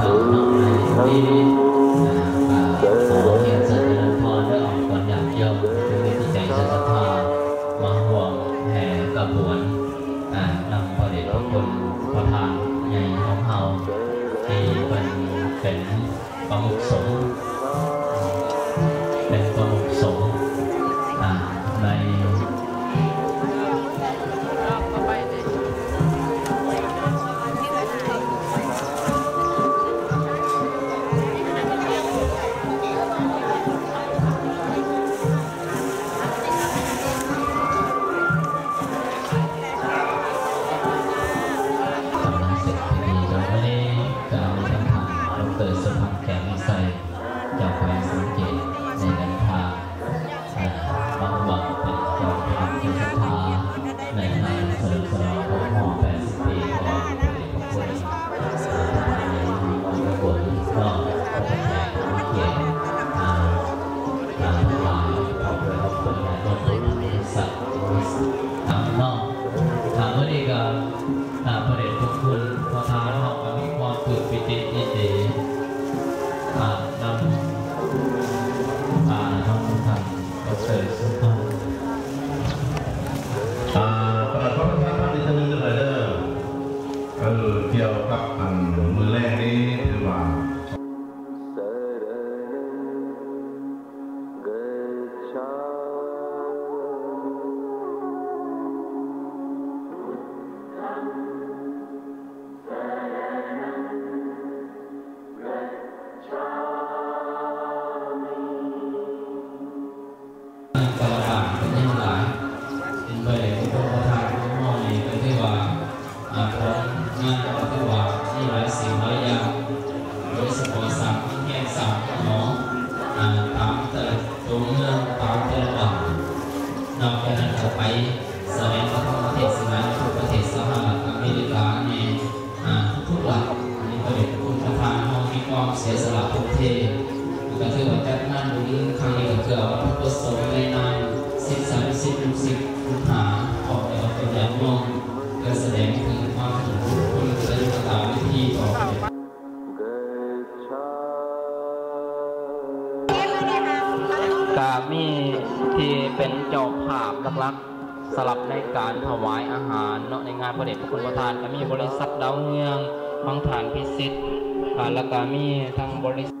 ต่อเนาะในที่นี้ขอเรียนเสด็จพรได้ออกก่อนอย่างเดียวคือที่ใจศรัทธามาห่วงแห่กระบวนนำพระเดชพระคุณประธานใหญ่ของเฮาที่เป็นประมุขสงฆ์เป็นประมุขสงฆ์ในเกี่ยวกับมือแรกนี้คือว่าไปแสดงพระธรรมเทศนาทุกประเทศสหรัฐอเมริกาในทุกหลักนี่ก็เป็นคุณประธานห้องมีความเสียสละทุกเทศก็ถือว่าจัดงานบุญครั้งนี้ก็เกิดว่าพระประสงค์ในนามศิษย์ลูกศิษย์ลูกหาขอบในตัวอย่างน้องก็แสดงถึงความถึงคุณและยุทธาวิธีต่อไปกามีที่เป็นเจ้าภาพหลักๆสลับในการถวายอาหารเนาะในงานพระเดชพระคุณประธานก็มีบริษัทดาวเมืองบางฐานพิสิทธิ์แล้วก็มีทางบริษัท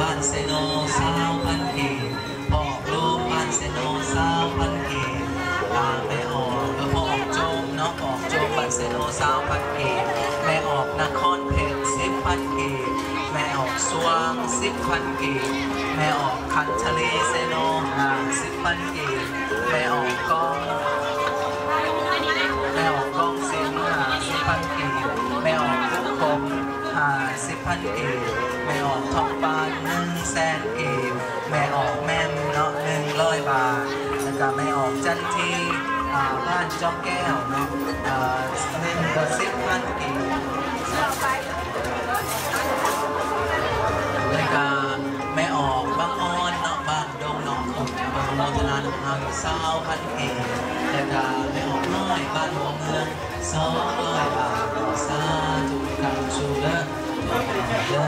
บ้านเซโนสาวพันกีพ่อลูกบ้านเซโนสาวพันกีแม่ออกพ่อออกโจมน้องออกโจมบ้านเซโนสาวพันกีแม่ออกนครเพชร10,000 กีแม่ออกสวง10,000 กีแม่ออกคันทะเลเซโน10,000 กีแม่ออกกองสิง10,000 กีแม่ออกทุกคม10,000 กีแม่ออกทองปาน100,000 กีแม่ออกแม่มเนาะ100 บาทแล้วก็แม่ออกจันทีบ้านจอมแก้วเนาะ10,000 กีแล้วก็แม่ออกบางอ้อนเนาะบ้านดงหนองขมบางโมทนาหนุ่มเฮาอยู่20,000 กีแล้วก็แม่ออกน้อยบ้านหัวเมือง200 บาทสาธุกันชูเด้อเด้อ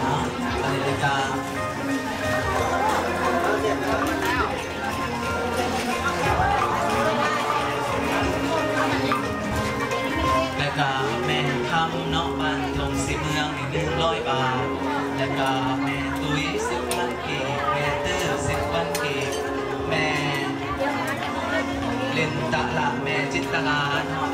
นะอะไรเลยกันแล้วก็แม่ทำเนาะบ้านทงสิเมือง100 บาทแล้วก็แม่ตุ้ย10,000 กีแม่ตื้อ10,000 กีแม่เล่นตะละแม่จิตตลาเนาะ